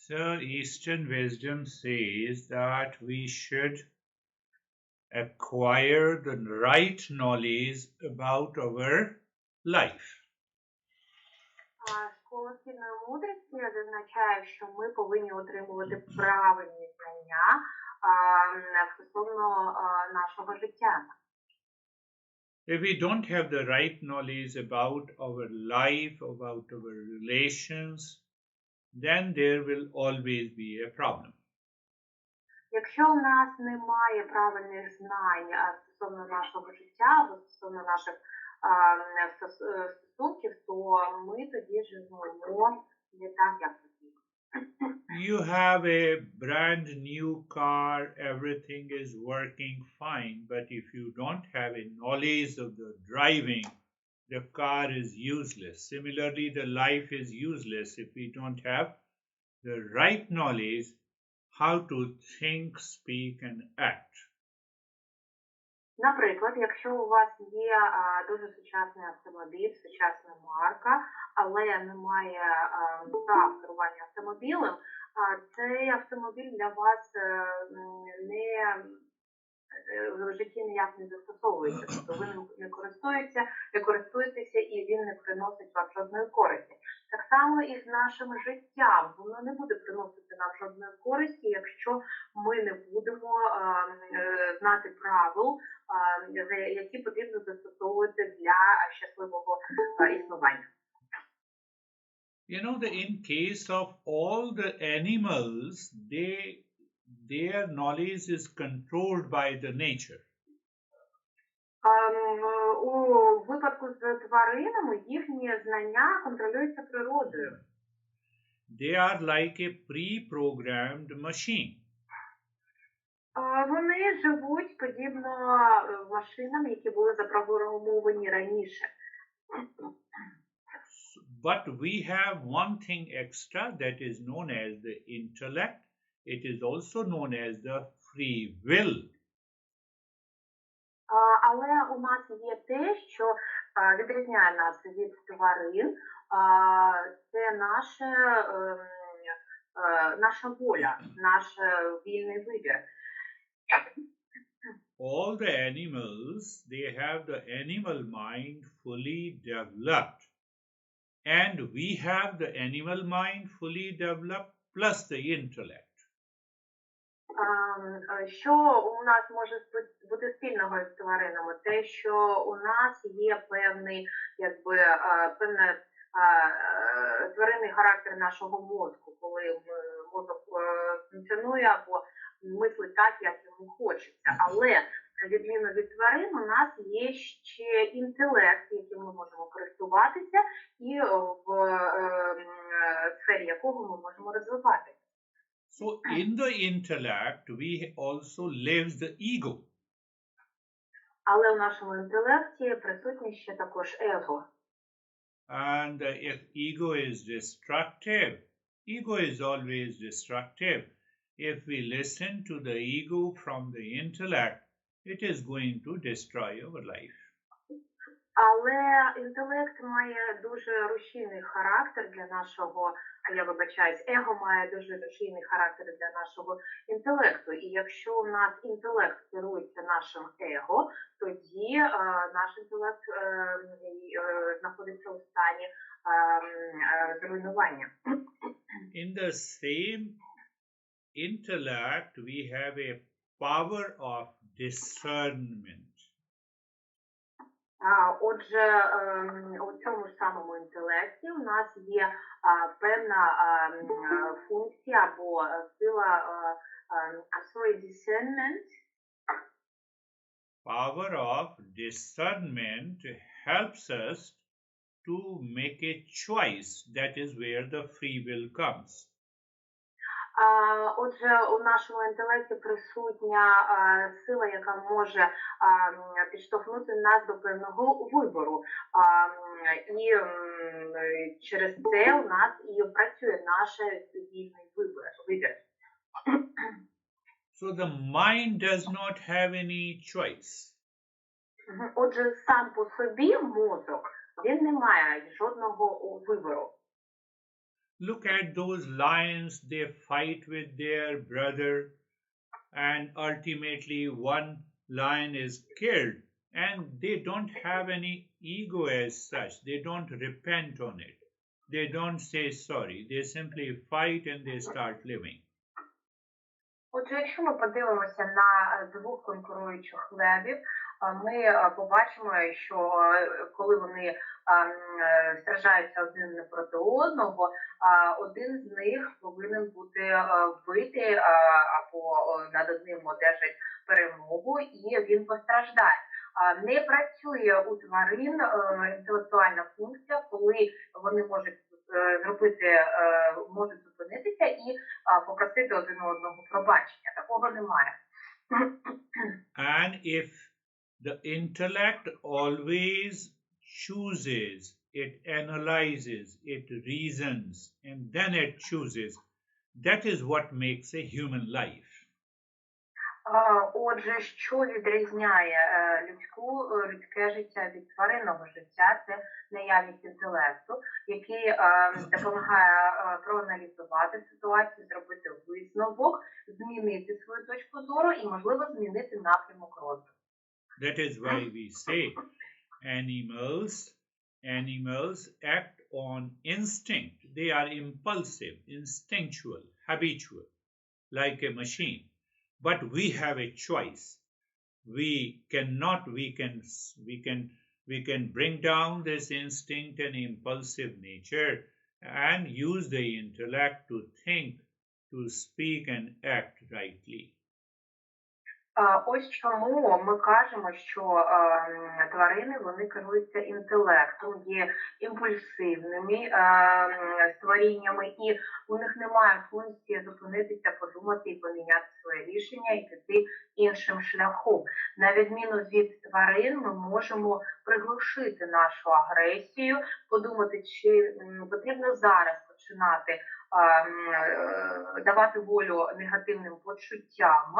So Eastern wisdom says that we should acquire the right knowledge about our life. Школа східної мудрості зазначає, що ми повинні отримувати правильні знання стосовно нашого життя. If we don't have the right knowledge about our life, about our relations, then there will always be a problem. Якщо у нас немає правильних знань стосовно нашого життя, стосовно наших стосунків, то ми тоді живемо не так, як потрібно. You have a brand new car, everything is working fine, but if you don't have a knowledge of the driving, the car is useless. Similarly, the life is useless if we don't have the right knowledge how to think, speak, and act. Наприклад, якщо у вас є дуже сучасний автомобіль, сучасна марка, але немає прав керування автомобілем, цей автомобіль для вас в житті ніяк не застосовується, тобто ви не користуєтеся і він не приносить вам жодної користі. Так само і з нашим життям. Воно не буде приносити нам жодної користі, якщо ми не будемо знати правил, які потрібно застосовувати для щасливого існування. You know, in case of all the animals, their knowledge is controlled by the nature. У випадку з тваринами їхні знання контролюються природою. They are like a pre-programmed machine. Вони живуть подібно машинам, які були запрограмовані раніше. But we have one thing extra that is known as the intellect. It is also known as the free will. Але у нас є те, що відрізняє нас від тварин. Це наша воля, наш вільний вибір. All the animals, they have the animal mind fully developed. And we have the animal mind fully developed plus the intellect. Що у нас може бути спільного з тваринами? Те, що у нас є певний тваринний характер нашого мозку, коли мозок функціонує або мислить так, як йому хочеться. Але, на відміну від тварин, у нас є ще інтелект, яким ми можемо користуватися, і в сфері якого ми можемо розвиватися. So in the intellect, we also lives the ego. Але в нашому інтелекті присутнє ще також его. And if ego is destructive, ego is always destructive. If we listen to the ego from the intellect, it is going to destroy our life. Але інтелект має дуже рушійний характер для нашого, его має дуже рушійний характер для нашого інтелекту. І якщо у нас інтелект керується нашим его, тоді наш інтелект знаходиться у стані зруйнування. In the same intellect, we have a power of discernment. Отже, у цьому ж самому інтелекті у нас є певна функція або сила, discernment. Power of discernment helps us to make a choice. That is where the free will comes. Отже, у нашому інтелекті присутня сила, яка може підштовхнути нас до певного вибору. І через це у нас і працює наш вільний вибір. So the mind does not have any choice. Отже, сам по собі мозок, він не має жодного вибору. Look at those lions, they fight with their brother, and ultimately one lion is killed, and they don't have any ego as such. They don't repent on it. They don't say sorry. They simply fight and they start living. Отже, якщо ми подивимося на двох конкуруючих левів, ми побачимо, що коли вони сражаються один проти одного, один з них повинен бути вбитий або над одним одержить перемогу, і він постраждає. Не працює у тварин інтелектуальна функція, коли вони можуть зробити, можуть зупинитися і попросити один одного пробачення. Такого немає. And if the intellect always chooses, it analyzes, it reasons, and then it chooses, that is what makes a human life. Отже, що відрізняє людське життя від тваринного життя, це наявність інтелекту, який допомагає проаналізувати ситуацію, зробити висновок, змінити свою точку зору і, можливо, змінити напрямок розвитку. That is why we say animals act on instinct. They are impulsive, instinctual, habitual, like a machine. But we have a choice. We can bring down this instinct and impulsive nature and use the intellect to think, to speak and act rightly. Ось чому ми кажемо, що тварини, вони керуються інтелектом, є імпульсивними створіннями, і у них немає функції зупинитися, подумати і поміняти своє рішення і піти іншим шляхом. На відміну від тварин, ми можемо приглушити нашу агресію, подумати, чи потрібно зараз починати давати волю негативним почуттям,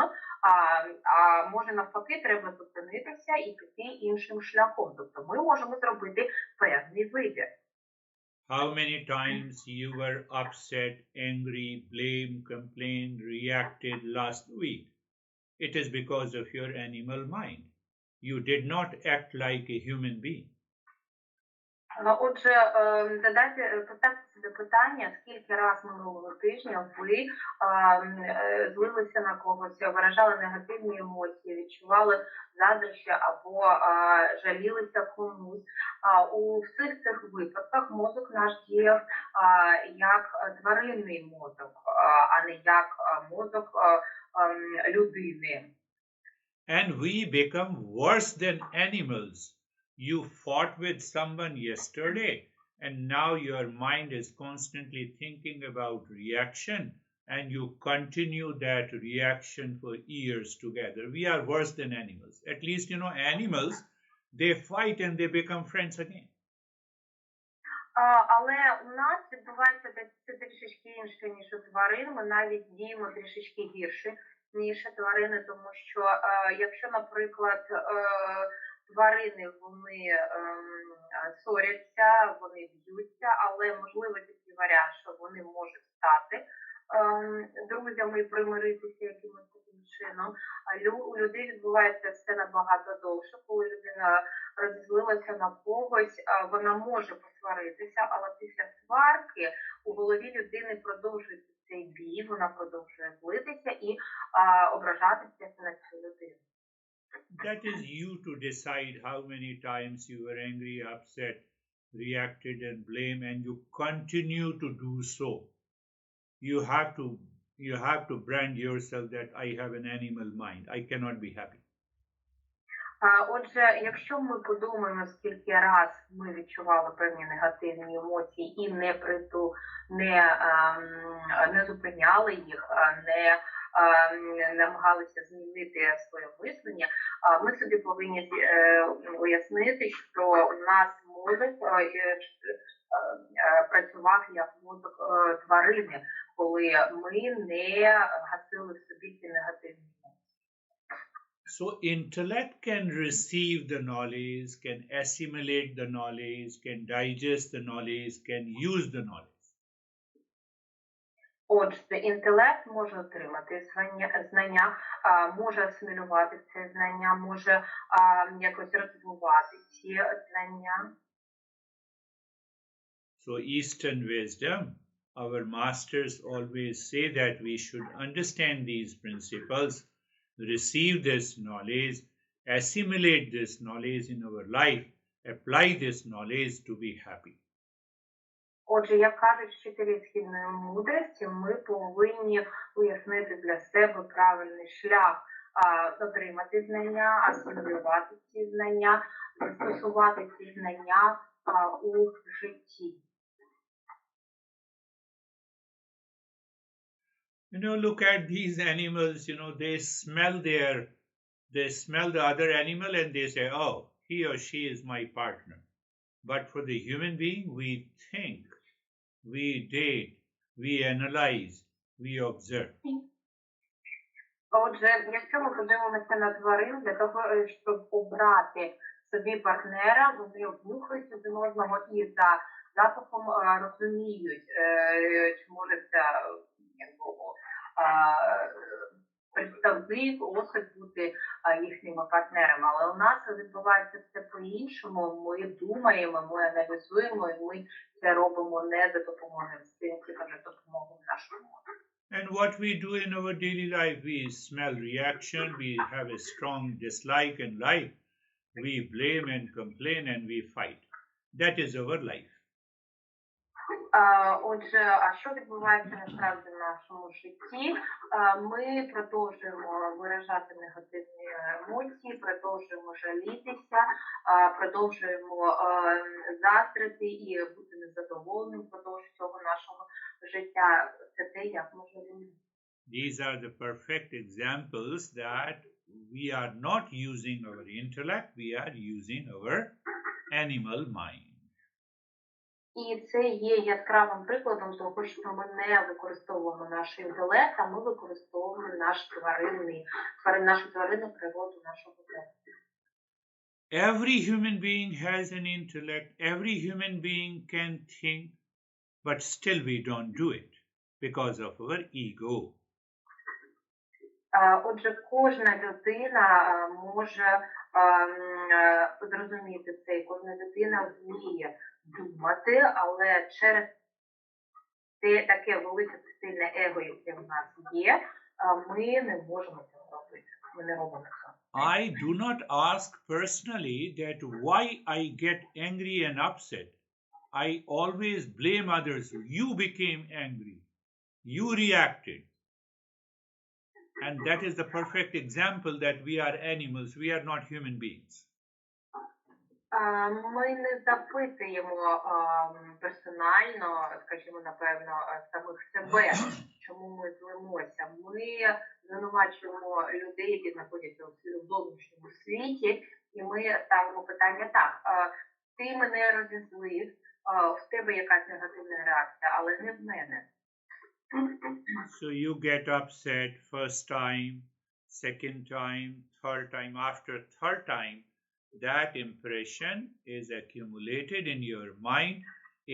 а може навпаки треба зупинитися і піти іншим шляхом. Тобто ми можемо зробити певний вибір. How many times you were upset, angry, blamed, complained, reacted last week? It is because of your animal mind. You did not act like a human being. Отже, поставте собі питання, скільки раз минулого тижня ви злилися на когось, виражали негативні емоції, відчували заздрощі або жалілися комусь. У всіх цих випадках мозок наш діяв як тваринний мозок, а не як мозок людини. And we become worse than animals. You fought with someone yesterday, and now your mind is constantly thinking about reaction, and you continue that reaction for years together. We are worse than animals. At least, animals, they fight and they become friends again. Але у нас відбувається це трішечки інше, ніж у тварин. Ми навіть діємо трішечки гірше, ніж тварини, тому що якщо, наприклад, тварини, вони ссоряться, вони б'ються, але можливо такий варіант, що вони можуть стати друзями і примиритися якимось таким чином. У людей відбувається все набагато довше, коли людина розізлилася на когось, вона може посваритися, але після сварки у голові людини продовжується цей бій, вона продовжує злитися і ображатися на цю людину. That is you to decide how many times you were angry, upset, reacted, and blame, and you continue to do so. You have to brand yourself that I have an animal mind. I cannot be happy. Отже, якщо ми подумаємо, скільки раз ми відчували певні негативні емоції і не зупиняли їх, не намагалися змінити своє мислення, ми собі повинні уяснити, що у нас мозок працював як мозок тварини, коли ми не гасили в собі ці негативні емоції. So intellect can receive the knowledge, can assimilate the knowledge, can digest the knowledge, can use the knowledge. Отже, інтелект може отримати знання, може асимілювати це знання, може якось розвивати ці знання. So Eastern wisdom, our masters always say that we should understand these principles, receive this knowledge, assimilate this knowledge in our life, apply this knowledge to be happy. Отже, як кажуть вчителі східної мудрості, ми повинні уяснити для себе правильний шлях, отримати знання, асимілювати ці знання, застосувати ці знання у житті. Look at these animals, they smell the other animal and they say, oh, he or she is my partner. But for the human being, we think, we date, we analyze, we observe. Отже, якщо ми подивимося на тварин, для того, щоб обрати собі партнера, вони обнюхають один одного і за запахом розуміють, чи може це представник, особь бути їхніми партнерами. Але у нас відбувається все по-іншому. Ми думаємо, ми аналізуємо, і ми це робимо не за допомогою інстинктів, а за допомогою нашого мозку. And what we do in our daily life, we smell reaction, we have a strong dislike and like, we blame and complain and we fight. That is our life. Отже, а що відбувається насправді в нашому житті? Ми продовжуємо виражати негативні емоції, продовжуємо жалітися, продовжуємо заздрити і бути незадоволеним впродовж цього нашого життя. Це те, як ми живемо. These are the perfect examples that we are not using our intellect, we are using our animal mind. І це є яскравим прикладом того, що ми не використовуємо наш інтелект, а ми використовуємо нашу тваринну природу нашого серця. Every human being has an intellect, every human being can think, but still we don't do it because of our ego. Отже, кожна людина може зрозуміти це, і кожна людина вміє думати, але через таке велике сильне его, яке в нас є, ми не можемо цього робити. Ми не робимо цього. I do not ask personally that why I get angry and upset. I always blame others. You became angry. You reacted. And that is the perfect example that we are animals. We are not human beings. Ми не запитуємо персонально, скажімо, напевно, самих себе, чому ми злимося. Ми звинувачуємо людей, які знаходяться у зовнішньому світі, і ми ставимо питання так, ти мене розізлив, в тебе якась негативна реакція, але не в мене. So you get upset first time, second time, third time. After third time, that impression is accumulated in your mind.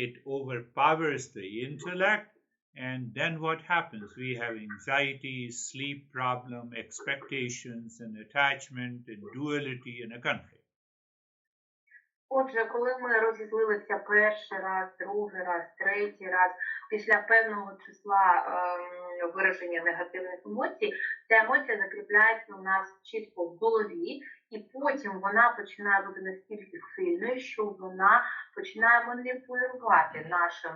It overpowers the intellect. And then what happens? We have anxiety, sleep problem, expectations, and attachment, and duality, and a conflict. Отже, коли ми розізлилися перший раз, другий раз, третій раз, після певного числа вираження негативних емоцій, ця емоція закріпляється у нас чітко в голові, і потім вона починає бути настільки сильною, що вона починає маніпулювати нашим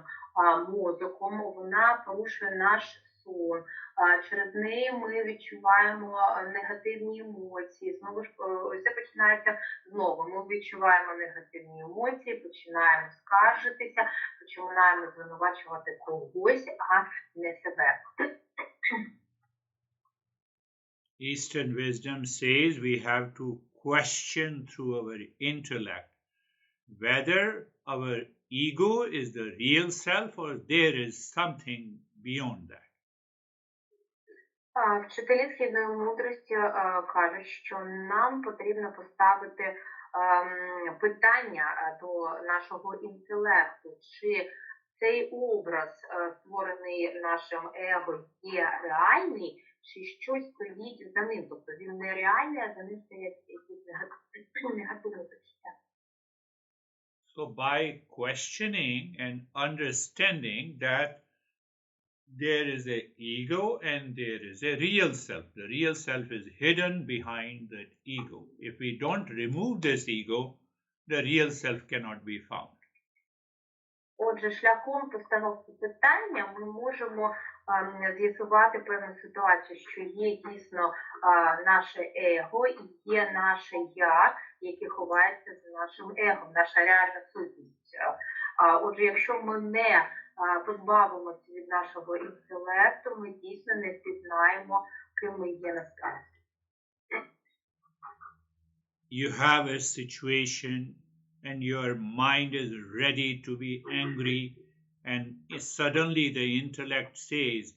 мозоком, вона порушує наш сон. Через неї ми відчуваємо негативні емоції. Знову ж все починається знову. Ми відчуваємо негативні емоції, починаємо скаржитися, починаємо звинувачувати когось, а не себе. Eastern wisdom says we have to question through our intellect whether our ego is the real self or there is something beyond that. Вчителі східної мудрості кажуть, що нам потрібно поставити питання до нашого інтелекту, чи цей образ, створений нашим его, є реальний, чи щось стоїть за ним. Тобто він не реальний, а за ним стоять якісь негативні почуття. So by questioning and understanding that there is a ego and there is a real self. The real self is hidden behind that ego. If we don't remove this ego, the real self cannot be found. Отже, шляхом постановки питання ми можемо з'ясувати певну ситуацію, що є дійсно наше его і є наше я, яке ховається за нашим егом, наша реальна сутність. Отже, якщо ми не позбавимося від нашого інтелекту, ми дійсно не пізнаємо, ким ми є насправді. You have a situation and your mind is ready to be angry, and suddenly the intellect says,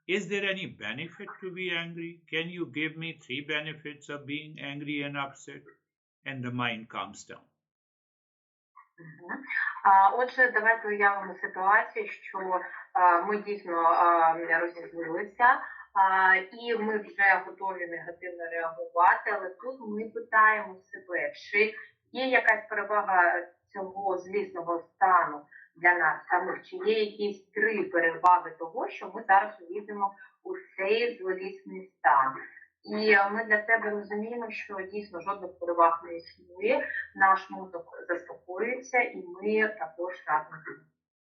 is there any benefit to be angry? Can you give me 3 benefits of being angry and upset? And the mind calms down. Отже, давайте уявимо ситуацію, що ми дійсно розізлилися, і ми вже готові негативно реагувати, але тут ми питаємо себе, чи є якась перевага цього злісного стану для нас самих, чи є якісь 3 переваги того, що ми зараз увійдемо у цей злісний стан. І ми для себе розуміємо, що дійсно жодних переваг не існує, наш мозок заспокоюється, і ми також разом.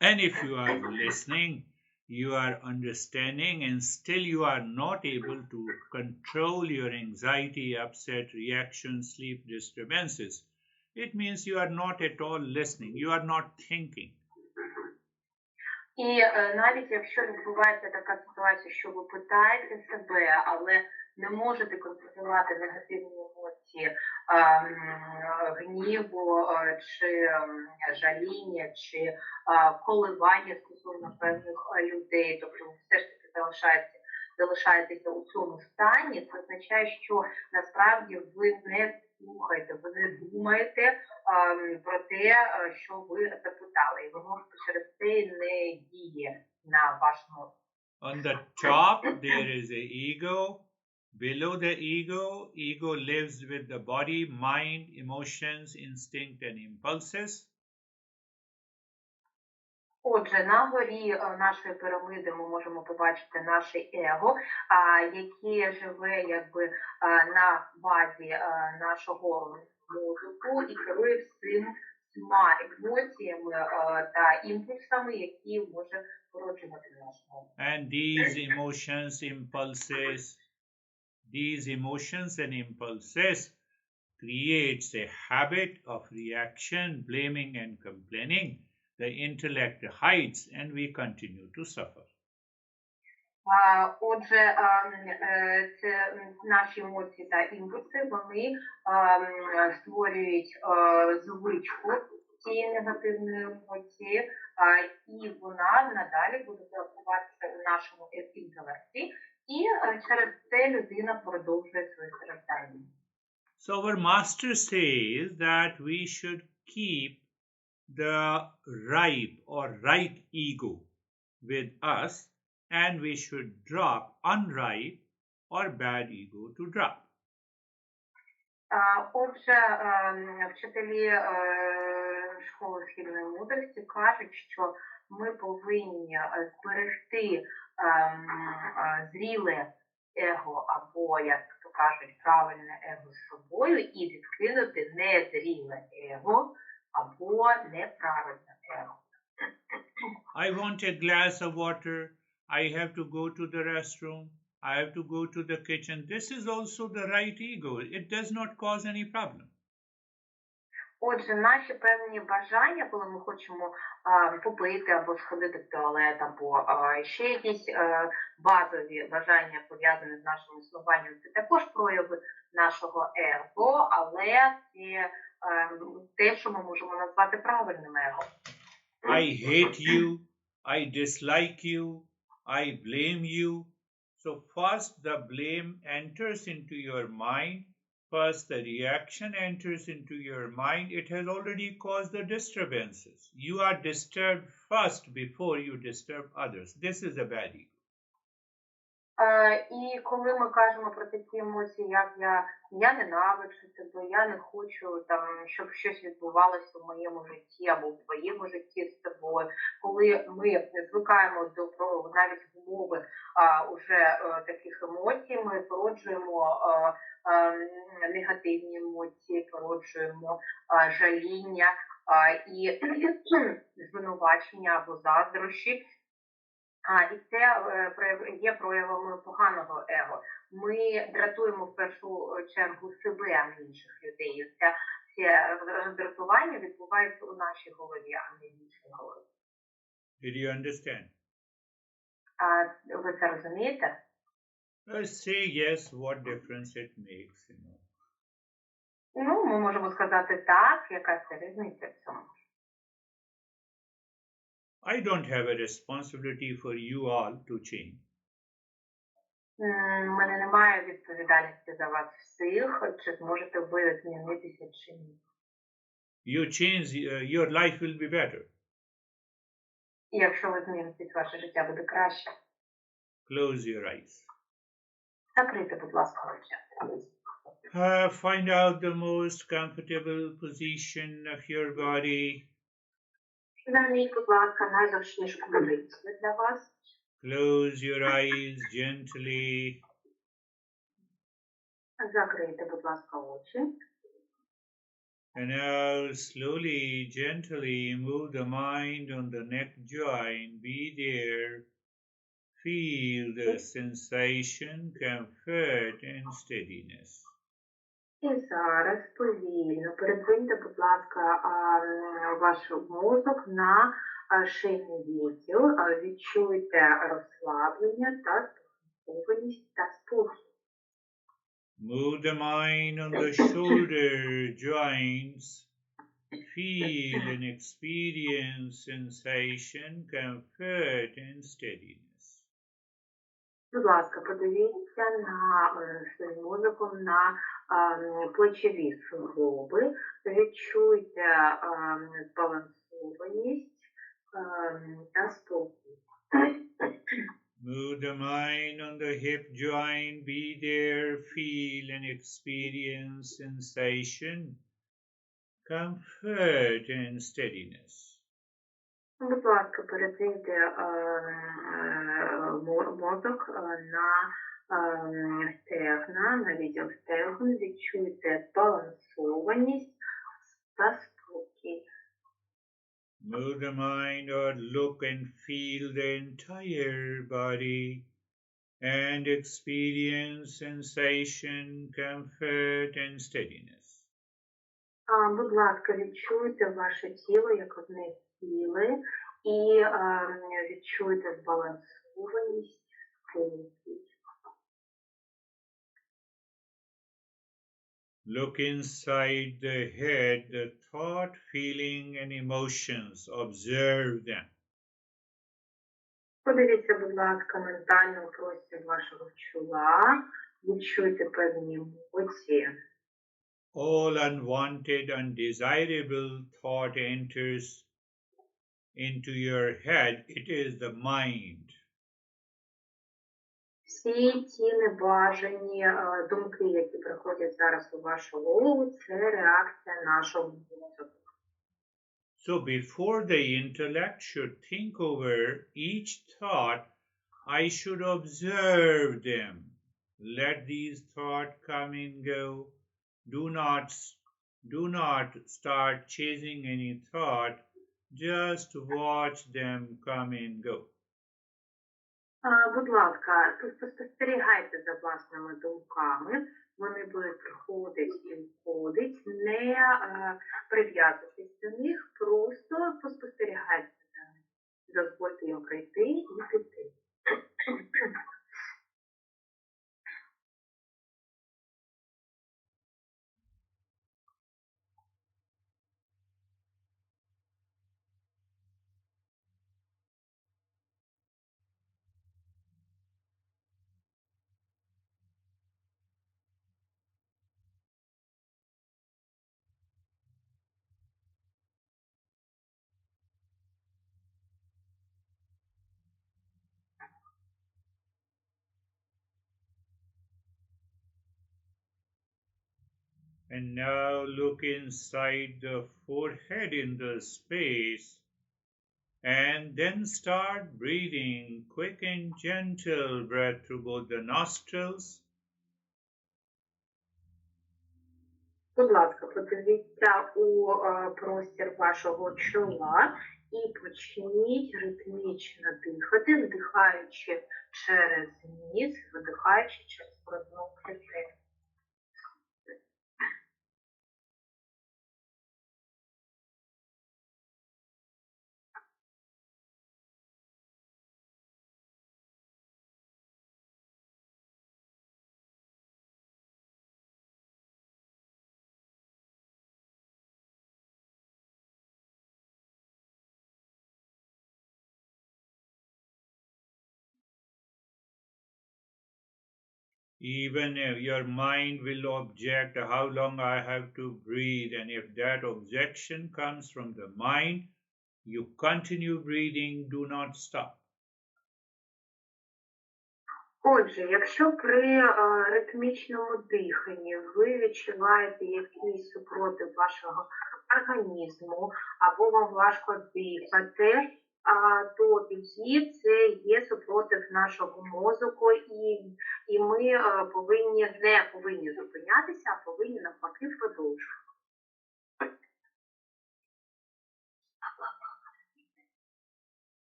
And if you are listening, you are understanding, and still you are not able to control your anxiety, upset, reactions, sleep disturbances, it means you are not at all listening, you are not thinking. І навіть якщо відбувається така ситуація, що ви питаєте себе, але не можете контролювати негативні емоції, гніву, чи жаління, чи коливання стосовно певних людей, тобто ви все ж таки залишаєтеся у цьому стані, це означає, що насправді ви не слухаєте, ви не думаєте про те, що ви запитали, і воно через це не діє на ваш мозок. On the top there is a ego. Below the ego lives with the body, mind, emotions, instinct and impulses. Отже, на горі нашої піраміди ми можемо побачити наше его, яке живе якби на базі нашого мозку і керує всіма емоціями та імпульсами, які може породжувати наш мозок. And these emotions and impulses creates a habit of reaction, blaming and complaining. The intellect hides and we continue to suffer. Отже, це наші емоції та імпульси, вони створюють звичку цієї негативної емоції, і вона надалі буде заховатися у нашому інтелекті, і через це людина продовжує своє страждання. So our master says that we should keep the ripe or right ego with us, and we should drop unripe or bad ego to drop. Отже, вчителі школи східної мудрості кажуть, що ми повинні зберегти зріле его, або, як то кажуть, правильне его з собою, і відкинути незріле его, або неправильне его. I want a glass of water. I have to go to the restroom. I have to go to the kitchen. This is also the right ego. It does not cause any problem. Отже, наші певні бажання, коли ми хочемо попити або сходити в туалет, або ще якісь базові бажання, пов'язані з нашим існуванням, це також прояви нашого его, але це те, що ми можемо назвати правильним его. I hate you. I dislike you. I blame you. So first the blame enters into your mind. first the reaction enters into your mind, it has already caused the disturbances. You are disturbed first before you disturb others. This is a bad ego. І коли ми кажемо про такі емоції, як я ненавиджу тебе, я не хочу там, щоб щось відбувалося в моєму житті або в твоєму житті з тобою, коли ми звикаємо до навіть умови уже таких емоцій, ми породжуємо негативні емоції, породжуємо жаління і звинувачення або заздрощі. І це є проявами поганого его. Ми дратуємо в першу чергу себе, а не інших людей. Це роздратування відбувається у нашій голові, а не в іншій голові. Did you understand? Ви це розумієте? Say yes, what difference it makes, you know. Ну, ми можемо сказати так, яка це різниця в цьому. I don't have a responsibility for you all to change. У мене немає відповідальності за вас всіх, чи зможете ви змінитися чи ні. You change, your life will be better. І якщо ви змінитесь, ваше життя буде краще. Close your eyes. Закрийте, будь ласка, очі. Find out the most comfortable position of your body. Знайдіть, будь ласка, найзручнішу позицію для вас. Close your eyes gently. Закрийте, будь ласка, очі. And now slowly, gently move the mind on the neck joint. Be there. Feel the sensation, comfort and steadiness. І зараз повільно передвиньте, будь ласка, ваш мозок на шийний відділ. Відчуйте розслаблення та спокійність та спокій. Move the mind on the shoulder joints. Feel and experience sensation, comfort and steadiness. Будь ласка, подивіться на своїм мозоком на плечові суглоби, відчуйте збалансованість та спокій. Move the mind on the hip joint, be there, feel and experience sensation, comfort and steadiness. Будь ласка, передвиньте мозок на стегна, на відділ стегон, відчуйте збалансованість та спокій. Move the mind or look and feel the entire body and experience sensation, comfort and steadiness. Будь ласка, відчуйте ваше тіло як одне ціле і відчуйте збалансованість, спокій. Look inside the head, the thought, feeling and emotions. Observe them. Подивіться, будь ласка, ментально простір вашого чола. Відчуйте певні емоції. All unwanted, undesirable thought enters into your head. It is the mind. Всі ті небажані думки, які приходять зараз у вашу голову, це реакція нашого мозку. So before the intellect should think over each thought, I should observe them. Let these thoughts come and go. Do not start chasing any thought. Just watch them come and go. Будь ласка, спостерігайте за власними думками. Вони будуть приходити і входити. Не прив'язуйтесь до них, просто поспостерігайте за ними. Дозвольте їм прийти і піти. And now look inside the forehead in the space, and then start breathing quick and gentle breath through both the nostrils. Будь ласка, подивіться у простір вашого чола і почніть ритмічно дихати, вдихаючи через ніс, видихаючи через грудну клітину. Even if your mind will object how long I have to breathe, and if that objection comes from the mind, you continue breathing, do not stop. Отже, якщо при ритмічному диханні ви відчуваєте якийсь супротив вашого організму, або вам важко дихати, то тоді це є супротив нашого мозку, і ми не повинні зупинятися, а повинні навпаки продовжувати.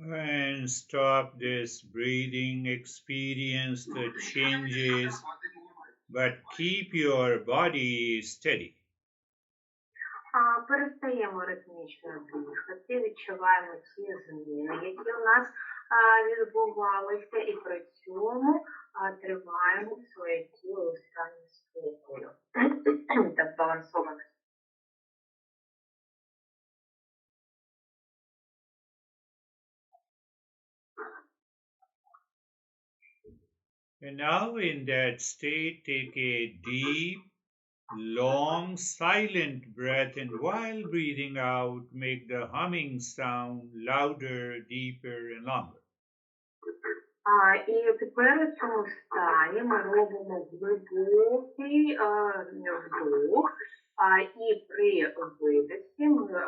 And stop this breathing, experience the changes, but keep your body steady. Перестаємо ритмічно дихати, відчуваємо ті зміни, які у нас відбувалися, і при цьому тримаємо своє тіло у стані спокою та збалансованості. And now, in that state, take a deep, long, silent breath, and while breathing out, make the humming sound louder, deeper, and longer. І тепер у цьому стані ми робимо глибокий вдох, і при видосі ми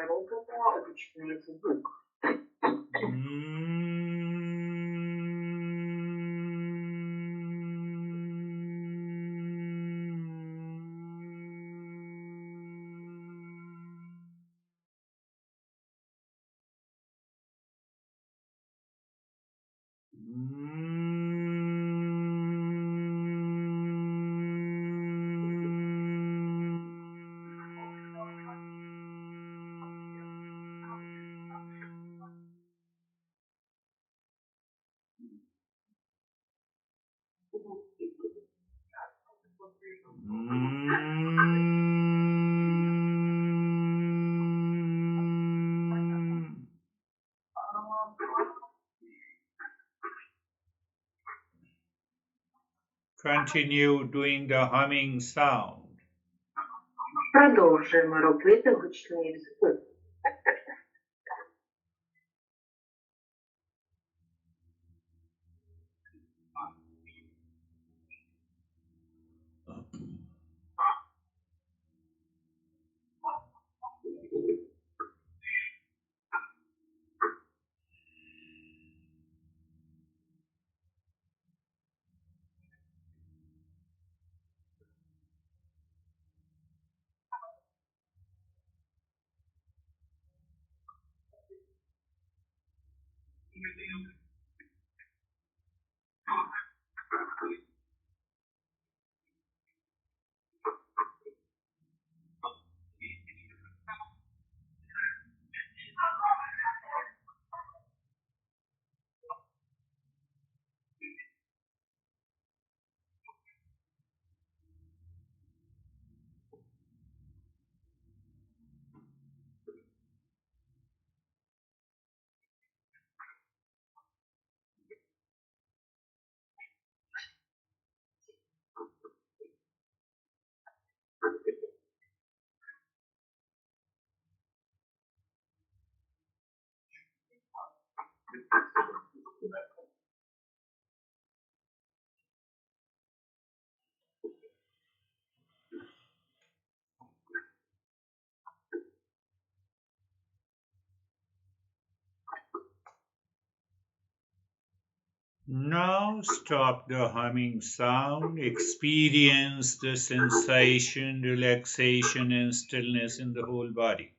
робимо гучний звук. Continue doing the humming sound. Продовжуємо робити гучний звук. Now stop the humming sound, experience the sensation, relaxation, and stillness in the whole body.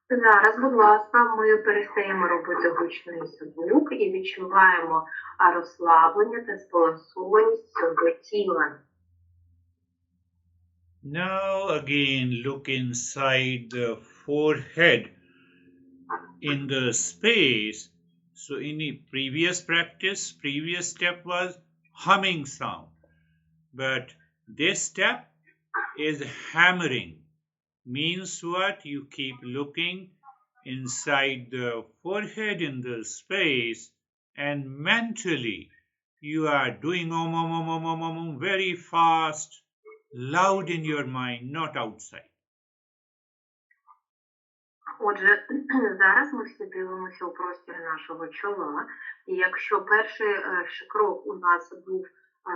Зараз, будь ласка, ми перестаємо робити гучний звук і відчуваємо розслаблення та збалансованість цього тіла. Now again look inside the forehead in the space. So in the previous practice, previous step was humming sound. But this step is hammering. Means what? You keep looking inside the forehead in the space and mentally you are doing om very fast, loud in your mind, not outside. Отже, зараз ми всі дивимося у простір нашого чола, і якщо перший крок у нас був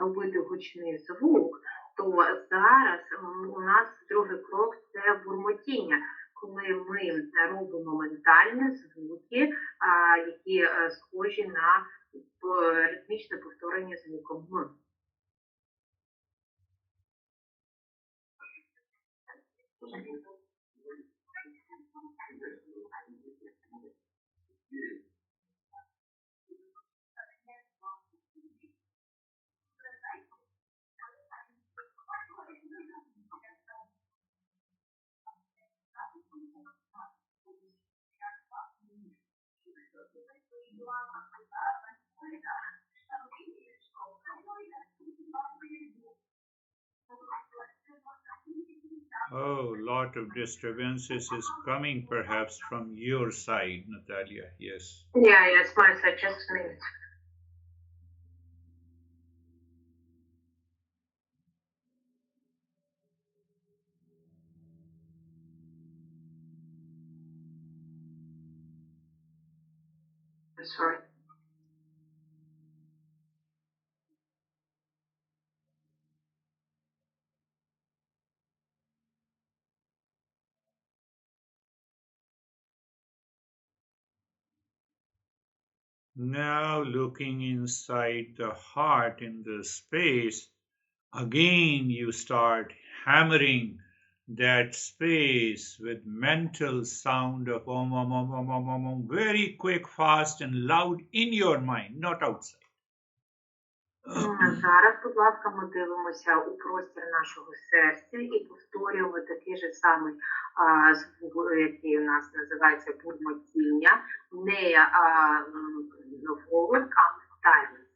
робити гучний звук, то зараз у нас другий крок – це бурмотіння, коли ми робимо ментальні звуки, які схожі на ритмічне повторення звуком «м». Oh, a lot of disturbances is coming perhaps from your side, Natalia. Yes. Yeah, yes, my side, just a minute. Sorry. Now looking inside the heart in the space, again you start hammering that space with mental sound of om, very quick, fast, and loud in your mind, not outside. Зараз, будь ласка, ми дивимося у простір нашого серця і повторюємо такий же самий звук, який у нас називається бурмотіння, не говор, а silence.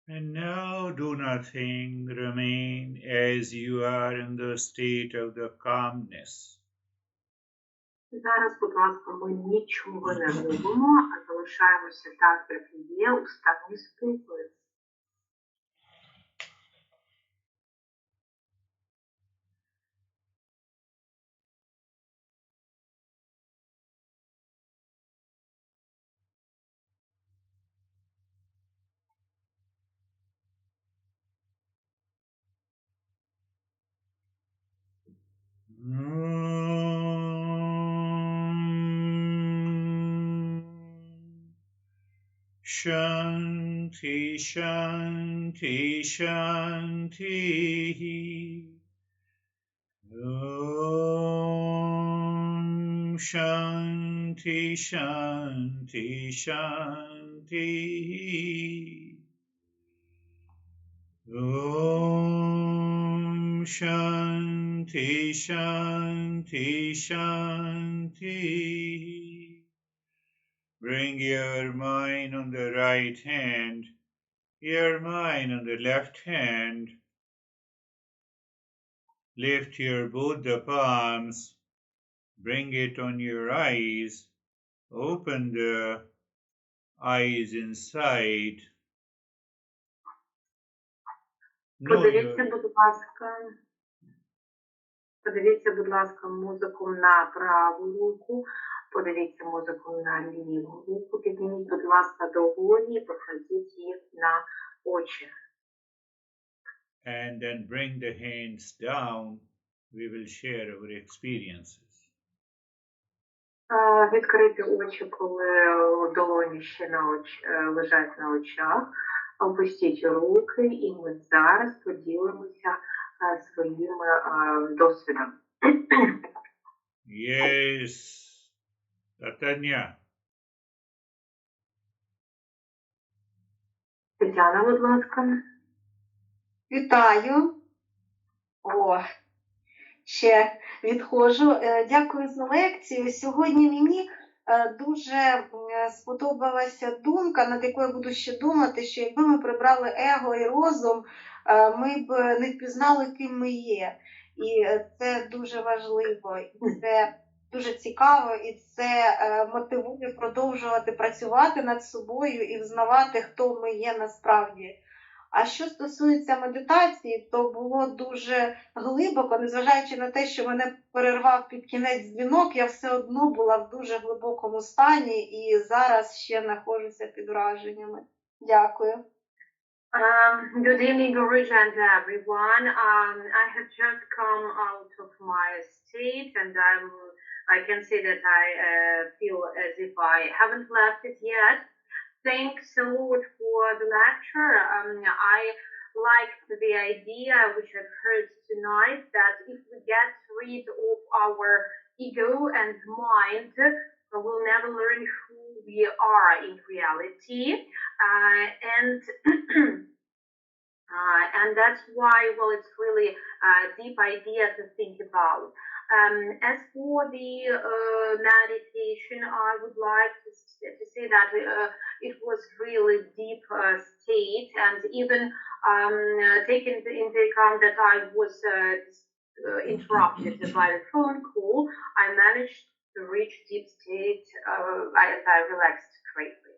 And now do nothing, remain as you are in the state of the calmness. Зараз, будь ласка, ми нічого не робимо, а залишаємося так, як є, у стані спокою. Shanti, Shanti, Shanti. Om Shanti, Shanti, Shanti. Om Shanti, Shanti, Shanti. Bring your mind on the right hand, your mind on the left hand. Lift your both the palms. Bring it on your eyes. Open the eyes inside. Know Подивіться, your будь ласка, мозоком на праву руку, подивіться мозоком на ліву руку, підніміть, будь ласка, долоні, покладіть їх на очі. and then bring the hands down. We will share our experiences. Відкрити очі, коли долоні ще лежать на очах. Опустіть руки, і ми зараз поділимося своїм досвідом. Yes, Tatanya. Тетяна, будь ласка. Вітаю. Ще відходжу. Дякую за лекцію. Сьогодні мені дуже сподобалася думка, над якою буду ще думати, що якби ми прибрали его і розум, ми б не впізнали, ким ми є. І це дуже важливо, і це дуже цікаво, і це мотивує продовжувати працювати над собою і взнавати, хто ми є насправді. А що стосується медитації, то було дуже глибоко, незважаючи на те, що мене перервав під кінець дзвінок, я все одно була в дуже глибокому стані і зараз ще знаходжуся під враженнями. Дякую. Good evening, Girish Jha, everyone. I have just come out of my state, and I can say that I feel as if I haven't left it yet. Thanks a lot for the lecture. I liked the idea which I've heard tonight that if we get rid of our ego and mind, we'll never learn who we are in reality. And that's why, well, it's really a deep idea to think about. As for the meditation, I would like to say that it was really deep state, and even taking into account that I was interrupted by the phone call, I managed to reach deep state as I relaxed greatly.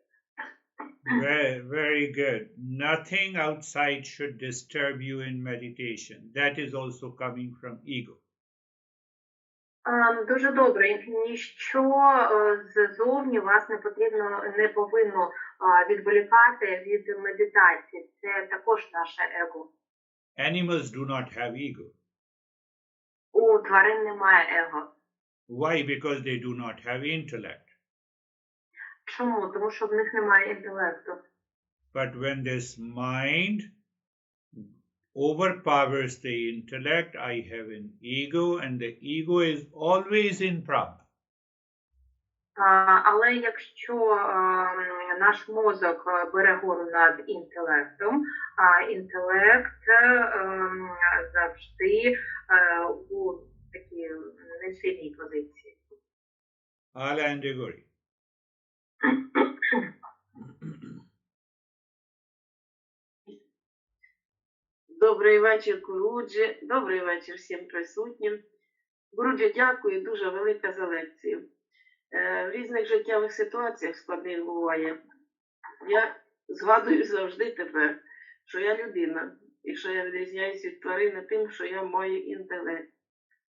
Very, very good. Nothing outside should disturb you in meditation. That is also coming from ego. Дуже добре. Ніщо ззовні вас не повинно відволікати від медитації. Це також наше его. Animals do not have ego. У тварин немає его. Why? Because they do not have intellect. Чому? Тому що в них немає інтелекту. But when this mind overpowers the intellect, I have an ego, and the ego is always in problem. Але якщо наш мозок бере гору над інтелектом, інтелект завжди у такій несильній позиції. Ala and Gori. Добрий вечір, Гуруджі. Добрий вечір всім присутнім. Гуруджі, дякую, дуже велика за лекцію. В різних життєвих ситуаціях складних буває. Я згадую завжди тепер, що я людина, і що я відрізняюся від тварини тим, що я маю інтелект.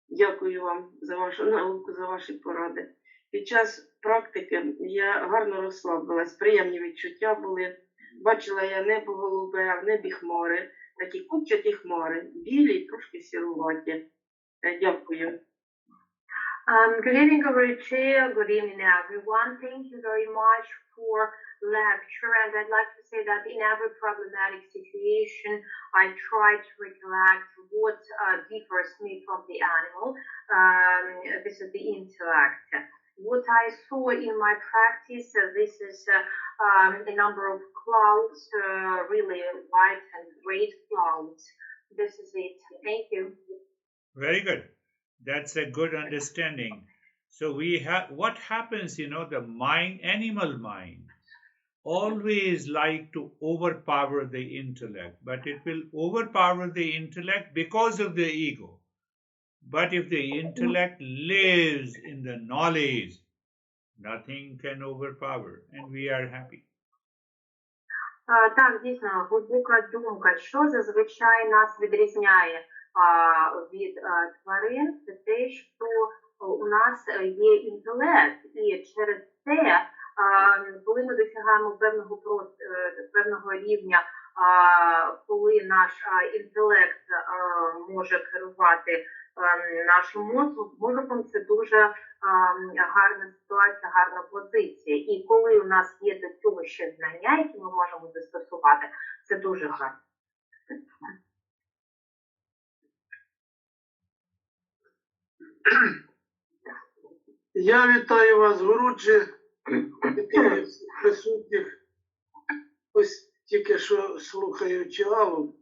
Дякую вам за вашу науку, за ваші поради. Під час практики я гарно розслабилась, приємні відчуття були. Бачила я небо голубе, а в небі хмари. Такі купчаті хмари, білі і трошки сіруваті. Дякую. Good evening, Girish Jha. Good evening, everyone. Thank you very much for lecture. And I'd like to say that in every problematic situation, I try to recollect what differs me from the animal. This is the intellect. What I saw in my practice, this is a number of clouds, really white and great clouds. This is it. Thank you. Very good. That's a good understanding. So we have what happens, the animal mind always like to overpower the intellect, but it will overpower the intellect because of the ego. But if the intellect lives in the knowledge, nothing can overpower, and we are happy. Так, дійсно, глибока думка. Що зазвичай нас відрізняє від тварин, це те, що у нас є інтелект, і через це, коли ми досягаємо певного рівня, коли наш інтелект може керувати нашим мозком, це дуже гарна ситуація, гарна позиція. І коли у нас є до цього ще знання, які ми можемо застосувати, це дуже гарно. Я вітаю вас, Гуруджі, присутніх. Ось тільки що слухаючи Аллу,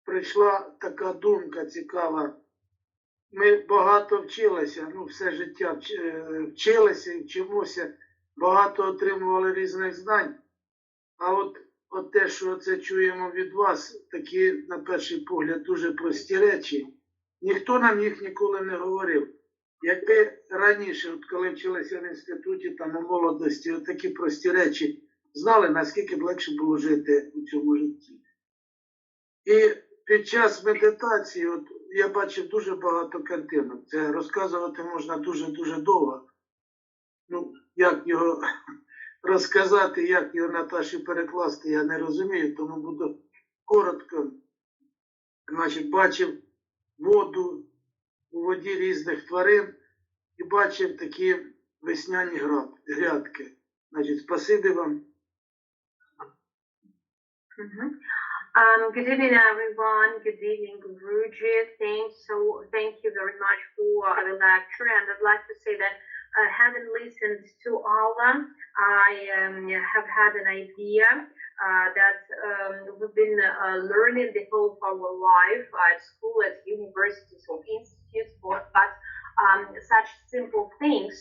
прийшла така думка цікава. Ми багато вчилися, все життя вчилися і вчимося, багато отримували різних знань. А от те, що це чуємо від вас, такі, на перший погляд, дуже прості речі, ніхто нам їх ніколи не говорив. Якби раніше, коли вчилися в інституті, там у молодості, такі прості речі знали, наскільки б легше було жити у цьому житті. І під час медитації, я бачив дуже багато картинок. Це розказувати можна дуже-дуже довго. Як його розказати, як його Наташі перекласти, я не розумію, тому буду коротко. Значить, бачив воду, у воді різних тварин і бачив такі весняні грядки. Значить, спасибі вам. Good evening, everyone. Good evening, Guruji. Thank you very much for the lecture. And I'd like to say that having listened to Allah, I have had an idea that we've been learning the whole of our life at school, at universities or institutes, but such simple things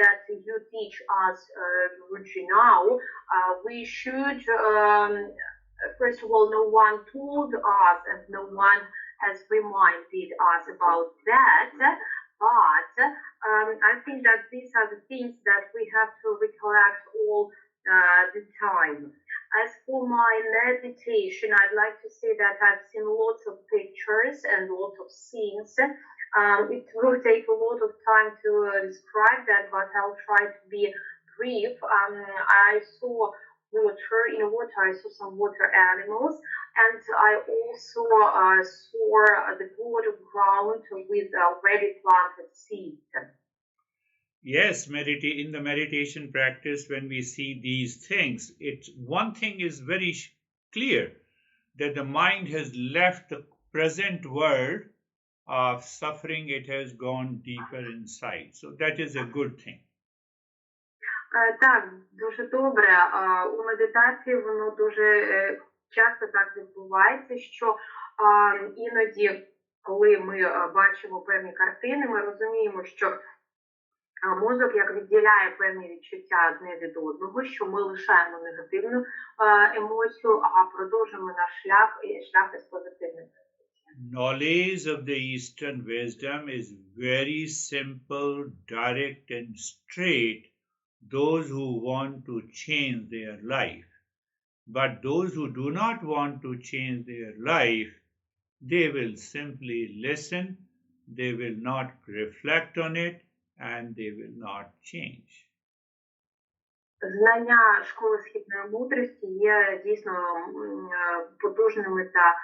that you teach us, Guruji, now, we should, first of all, no one told us and no one has reminded us about that, but I think that these are the things that we have to recollect all the time. As for my meditation, I'd like to say that I've seen lots of pictures and lots of scenes. It will take a lot of time to describe that, but I'll try to be brief. I saw water. In water, I saw some water animals, and I also saw the plot of ground with already planted seeds. Yes, in the meditation practice, when we see these things, one thing is very clear, that the mind has left the present world of suffering. It has gone deeper inside. So that is a good thing. Так, дуже добре. У медитації воно дуже часто так відбувається, що іноді, коли ми бачимо певні картини, ми розуміємо, що мозок як відділяє певні відчуття одне від одного, що ми лишаємо негативну емоцію, а продовжуємо наш шлях із позитивним. Knowledge of the Eastern wisdom is very simple, direct and straight. Those who want to change their life. But those who do not want to change their life, they will simply listen, they will not reflect on it, and they will not change. Знання школи східної мудрості є дійсно потужними та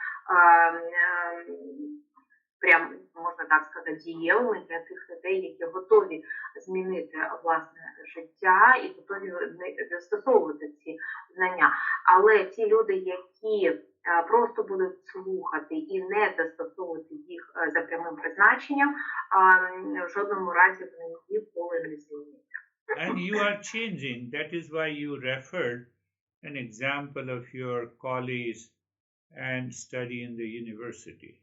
прям, можна так сказати, дієвими для тих людей, які готові змінити власне життя і готові застосовувати ці знання. Але ті люди, які просто будуть слухати і не застосовувати їх за прямим призначенням, в жодному разі вони ніколи не зміняться. And you are changing. That is why you referred an example of your colleagues and study in the university.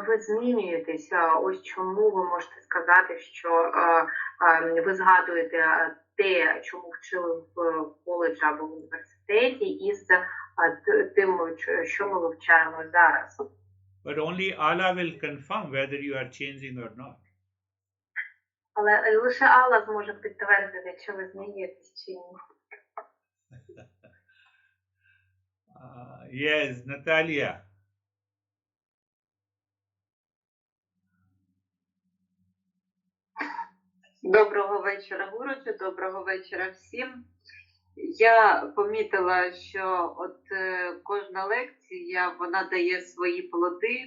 Ви змінюєтеся. Ось чому ви можете сказати, що ви згадуєте те, чому вчили в коледжі або в університеті, із тим, що ми вивчаємо зараз. But only Allah will confirm whether you are changing or not. Але лише Алла зможе підтвердити, чи ви змінюєтесь чи ні. Yes, Natalia. Доброго вечора, Гуруче, доброго вечора всім. Я помітила, що от кожна лекція, вона дає свої плоди.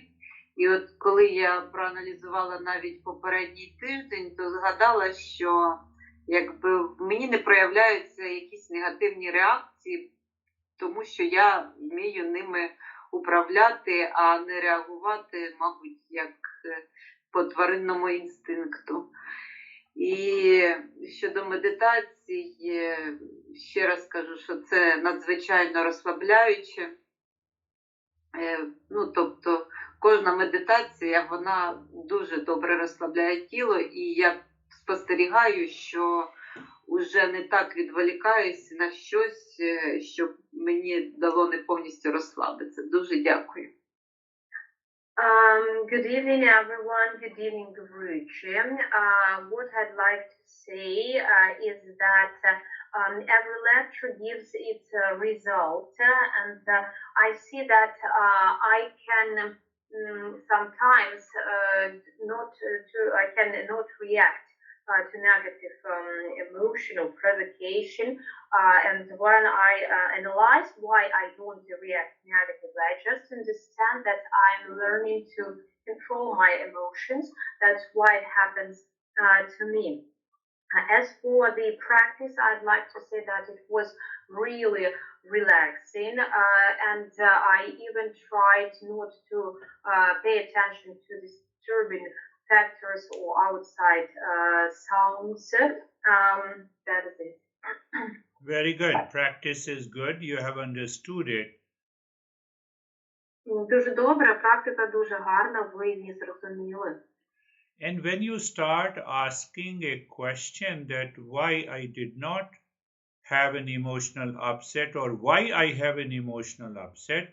І от коли я проаналізувала навіть попередній тиждень, то згадала, що якби в мені не проявляються якісь негативні реакції, тому що я вмію ними управляти, а не реагувати, мабуть, як по тваринному інстинкту. І щодо медитації, ще раз скажу, що це надзвичайно розслабляюче. Ну, тобто, кожна медитація, вона дуже добре розслабляє тіло, і я спостерігаю, що вже не так відволікаюся на щось, щоб мені дало не повністю розслабитися. Дуже дякую. Good evening, everyone. Good evening, Girish Jha. What I'd like to say is that every lecture gives its result, and I see that I can sometimes I cannot react to negative emotion or provocation, and when I analyze why I don't react negatively, I just understand that I'm learning to control my emotions. That's why it happens to me. As for the practice, I'd like to say that it was really relaxing, and I even tried not to pay attention to disturbing factors or outside sounds. That is it. Very good. Practice is good. You have understood it. Дуже добре, практика дуже гарна, ви її зрозуміли. And when you start asking a question that why I did not have an emotional upset or why I have an emotional upset,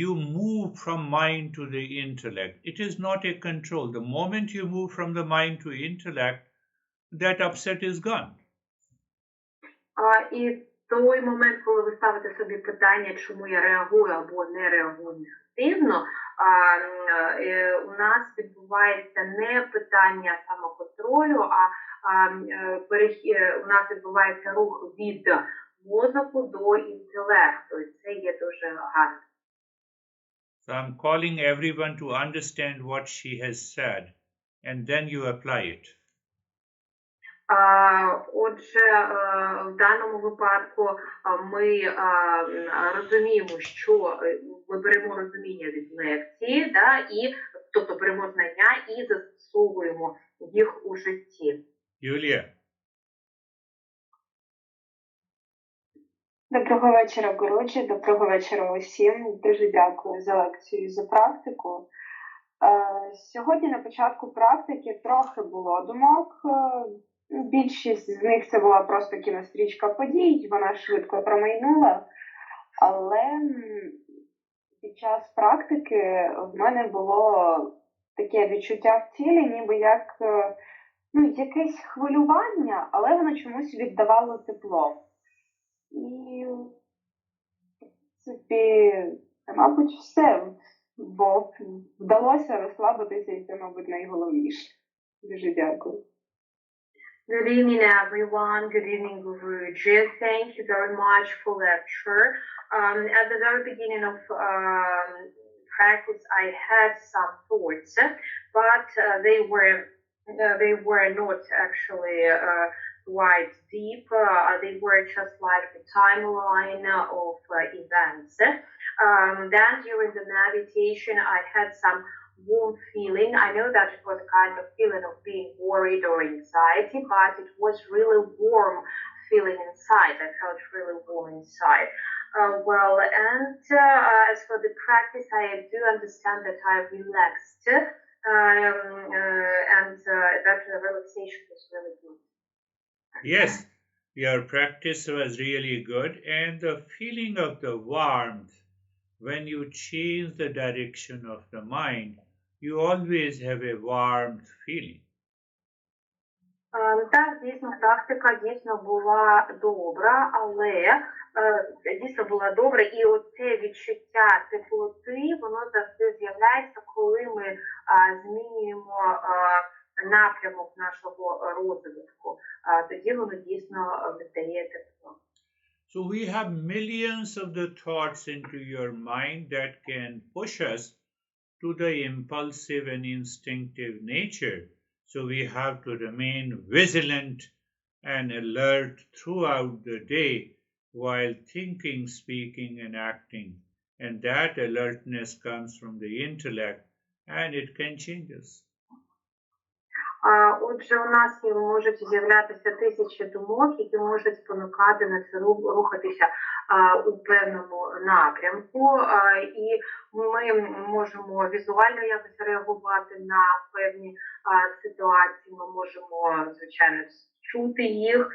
you move from mind to the intellect. It is not a control. The moment you move from the mind to intellect, that upset is gone. І той момент, коли ви ставите собі питання, чому я реагую або не реагую негативно, у нас відбувається не питання самоконтролю, а у нас відбувається рух від мозку до інтелекту. І це є дуже гарно. So I'm calling everyone to understand what she has said, and then you apply it. Отже, в даному випадку ми розуміємо, що ми беремо розуміння від лекції, да, і, тобто беремо знання і застосовуємо їх у житті. Юлія. Доброго вечора, Гуруче, доброго вечора усім. Дуже дякую за лекцію і за практику. Сьогодні на початку практики трохи було думок. Більшість з них це була просто кінострічка подій, вона швидко промайнула. Але під час практики в мене було таке відчуття в тілі, ніби як якесь хвилювання, але воно чомусь віддавало тепло. І, в принципі, мабуть, все, бо вдалося розслабитися, і це, мабуть, найголовніше. Дуже дякую. Good evening, everyone. Good evening, Girish Jha. Thank you very much for lecture. At the very beginning of practice, I had some thoughts, but they were not actually quite deep. They were just like the timeline of events. Then during the meditation, I had some warm feeling. I know that it was a kind of feeling of being worried or anxiety, but it was really warm feeling inside. I felt really warm inside. As for the practice, I do understand that I relaxed, and that relaxation was really good. Yes, your practice was really good, and the feeling of the warmth when you change the direction of the mind, you always have a warmth feeling. Так, дійсно, практика дійсно була добра, але дійсно була добра, і оце відчуття теплоти, воно завжди з'являється, коли ми змінюємо напрямок нашого розвитку. Тоді воно дійсно видає тепло. So we have millions of the thoughts into your mind that can push us to the impulsive and instinctive nature. So we have to remain vigilant and alert throughout the day while thinking, speaking, and acting. And that alertness comes from the intellect and it can change us. Отже, у нас можуть з'являтися тисячі думок, які можуть спонукати нас рухатися у певному напрямку, і ми можемо візуально якось реагувати на певні ситуації, ми можемо, звичайно, чути їх,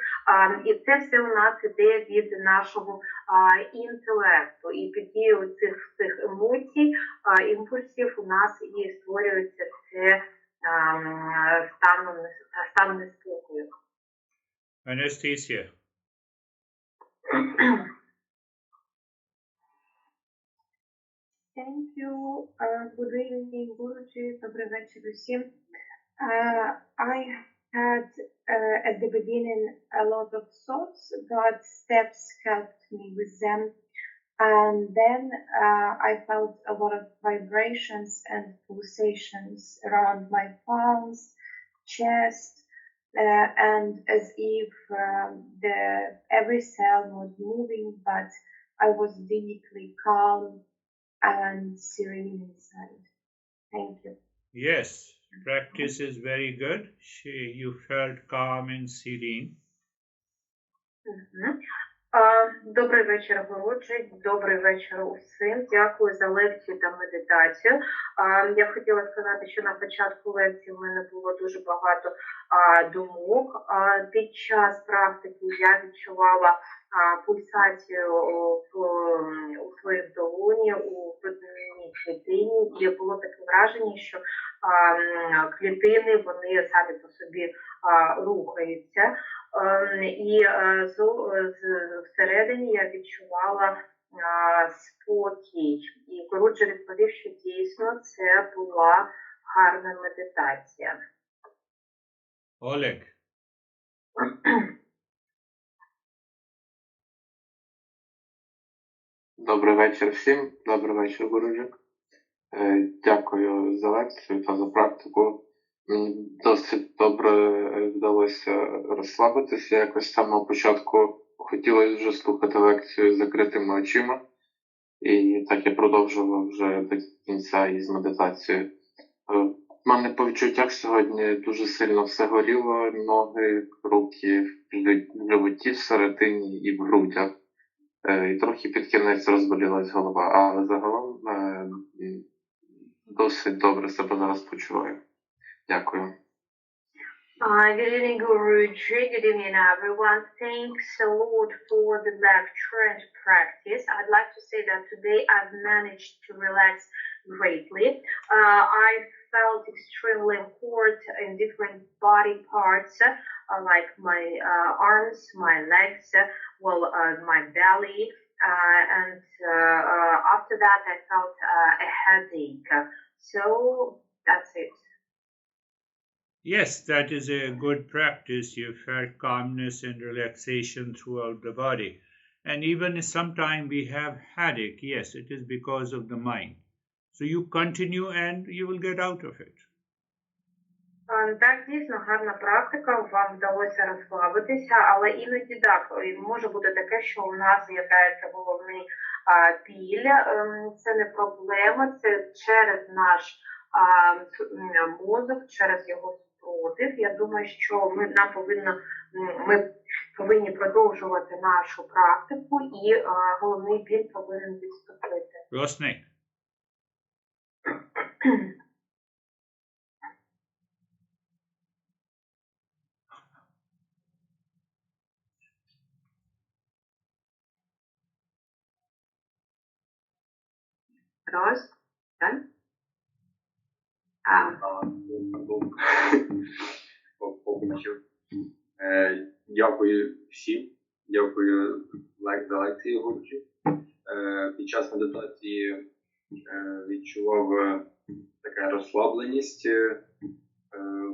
і це все у нас іде від нашого інтелекту, і під дією цих емоцій, імпульсів у нас і створюється це стан неспокою. Anastasia. Thank you. Good evening, Guruji. Добрий вечір усім. I had at the beginning a lot of thoughts, but steps helped me with them. And then I felt a lot of vibrations and pulsations around my palms, chest, and as if every cell was moving, but I was deeply calm and serene inside. Thank you. Yes, practice is very good. You felt calm and serene. Добрий вечір, Гуруджі. Добрий вечір усім. Дякую за лекцію та медитацію. Я хотіла сказати, що на початку лекції в мене було дуже багато думок. Під час практики я відчувала пульсацію у своїй долоні, у грудній клітині, і було таке враження, що клітини, вони самі по собі рухаються. І всередині я відчувала спокій. І Гуруджі відповів, що дійсно це була гарна медитація. Oleg. Добрий вечір всім. Добрий вечір, Гуруджі. Дякую за лекцію та за практику. Мені досить добре вдалося розслабитися. Якось з самого початку хотілося вже слухати лекцію з закритими очима. І так я продовжував вже до кінця із медитацією. В мене по відчуттях сьогодні дуже сильно все горіло. Ноги, руки, в животі, всередині і в грудях. І трохи під кінець розболілась голова. Але загалом досить добре себе зараз почуваю. Дякую. Good evening, Guruji. Good evening, everyone. Thanks a lot for the lecture and practice. I'd like to say that today I've managed to relax greatly. I felt extremely hot in different body parts, like my arms, my legs, my belly. And after that, I felt a headache. So that's it. Yes, that is a good practice. You felt calmness and relaxation throughout the body. And even sometimes we have headache. Yes, it is because of the mind. So you continue and you will get out of it. Так, дійсно, гарна практика, вам вдалося розслабитися, але іноді так, може бути таке, що у нас з'являється головний біль, це не проблема, це через наш мозок, через його спротив. Я думаю, що ми повинні продовжувати нашу практику і головний біль повинен відступити. Rosnik. Раз, так? Побачив. Дякую всім. Дякую за лекцію Гурчі. Під час медитації відчував така розслабленість,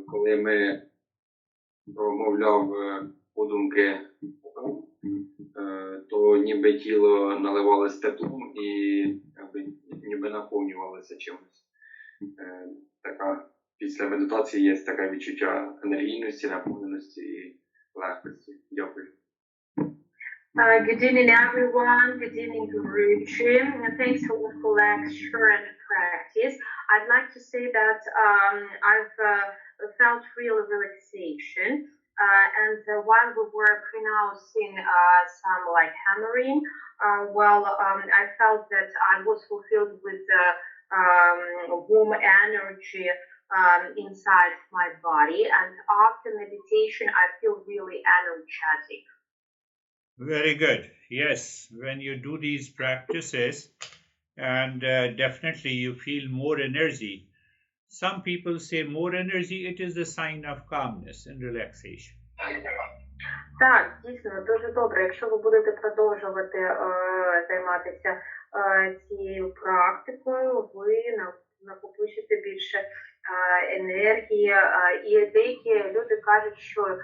коли ми промовляв подумки, то ніби тіло наливалося теплом і ніби наповнювалося чимось. Така, після медитації є таке відчуття енергійності, наповненості і легкості. Дякую. Good evening, everyone. Good evening, Guruji. Thanks for the lecture and practice. I'd like to say that I've felt real relaxation. And while we were pronouncing some like hammering, I felt that I was fulfilled with warm energy inside my body. And after meditation, I feel really energetic. Very good. Yes, when you do these practices, and definitely you feel more energy. Some people say more energy, it is a sign of calmness and relaxation. Так, дійсно, дуже добре. Якщо ви будете продовжувати займатися цією практикою, ви накопичите більше енергії. І деякі люди кажуть, що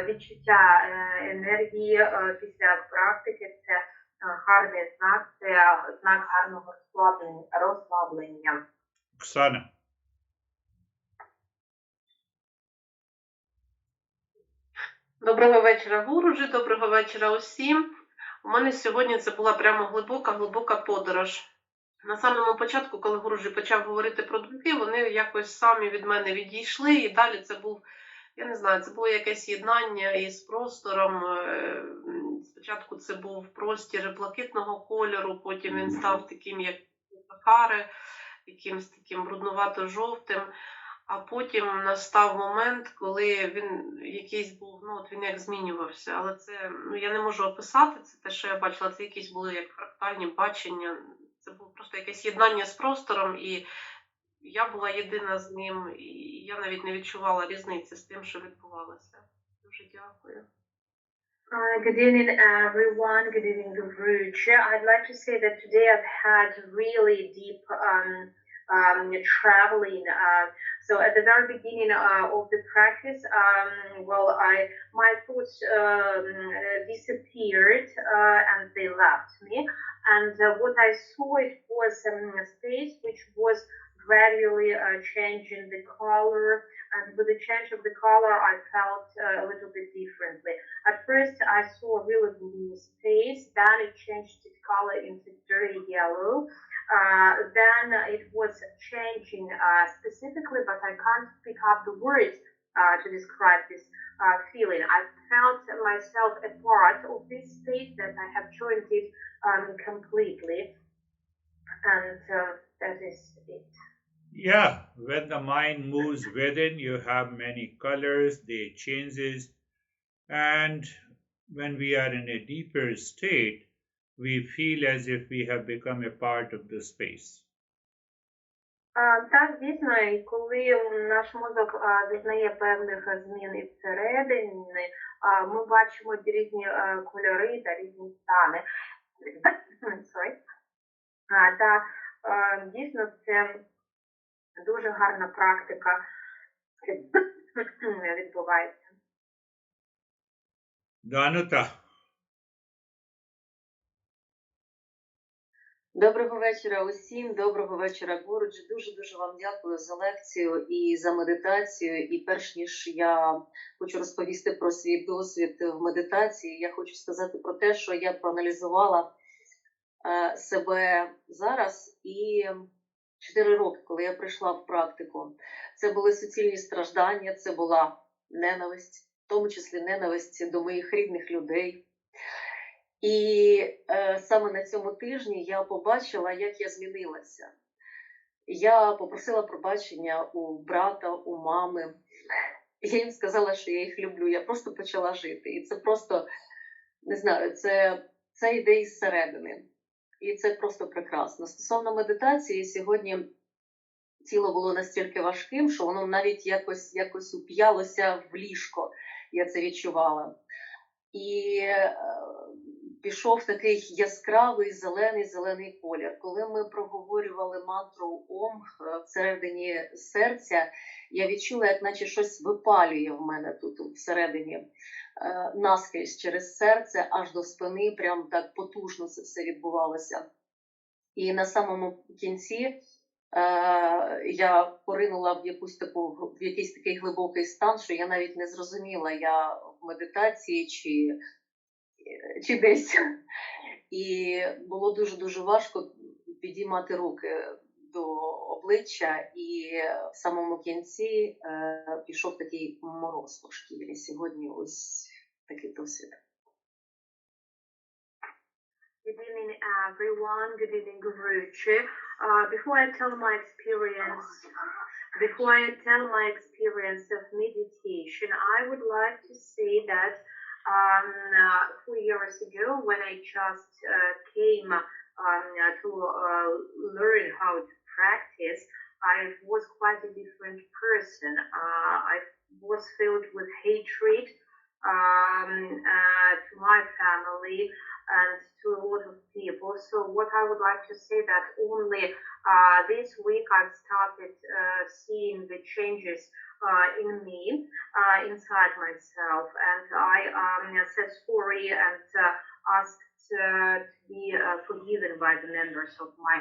відчуття енергії після практики – це гарний знак, це знак гарного розслаблення. Оксана. Доброго вечора, Гуруджі, доброго вечора усім. У мене сьогодні це була прямо глибока подорож. На самому початку, коли Гуруджі почав говорити про думки, вони якось самі від мене відійшли, і далі це був, я не знаю, це було якесь єднання із простором. Спочатку це був простір блакитного кольору, потім він став таким, як сахари, якимось таким бруднувато-жовтим. А потім настав момент, коли він якийсь був, він як змінювався. Але це, я не можу описати, це те, що я бачила, це якісь були як фрактальні бачення. Це було просто якесь єднання з простором, і я була єдина з ним, і я навіть не відчувала різниці з тим, що відбувалося. Дуже дякую. Good evening, everyone. Good evening, Guruji. I'd like to say that today I've had really deep traveling. So at the very beginning of the practice, my thoughts disappeared and they left me. And what I saw, it was a space which was gradually changing the color. And with the change of the color, I felt a little bit differently. At first, I saw a really blue space. Then it changed its color into dirty yellow. Then it was changing specifically, but I can't pick up the words to describe this feeling. I felt myself a part of this space, that I have joined it completely. And that is it. Yeah, when the mind moves within, you have many colors, they changes, and when we are in a deeper state, we feel as if we have become a part of the space. Так, дійсно, і коли наш мозок зазнає певних змін і всередині, ми бачимо різні кольори та різні стани. Та дійсно це дуже гарна практика відбувається. Danuta. Доброго вечора усім, доброго вечора, Гуруджі. Дуже вам дякую за лекцію і за медитацію. І перш ніж я хочу розповісти про свій досвід в медитації, я хочу сказати про те, що я проаналізувала себе зараз і 4 роки, коли я прийшла в практику. Це були суцільні страждання, це була ненависть, в тому числі ненависть до моїх рідних людей. І саме на цьому тижні я побачила, як я змінилася. Я попросила пробачення у брата, у мами. Я їм сказала, що я їх люблю. Я просто почала жити. І це просто, не знаю, це йде із середини. І це просто прекрасно. Стосовно медитації, сьогодні тіло було настільки важким, що воно навіть якось уп'ялося в ліжко. Я це відчувала. І пішов такий яскравий зелений колір. Коли ми проговорювали мантру Ом всередині серця, я відчула, як наче щось випалює в мене тут всередині, наскрізь через серце, аж до спини, прям так потужно це все відбувалося. І на самому кінці я поринула в якийсь такий глибокий стан, що я навіть не зрозуміла, я в медитації чи десь. І було дуже важко підіймати руки до обличчя, і в самому кінці пішов такий мороз по шкірі. Сьогодні ось такий досвід. Good evening, everyone. Good evening, Girish. Before I tell my experience of meditation, I would like to say that 4 years ago, when I just came to learn how to practice, I was quite a different person. I was filled with hatred to my family and to a lot of people. So what I would like to say that only this week I've started seeing the changes in me, inside myself, and I said sorry and asked to be forgiven by the members of my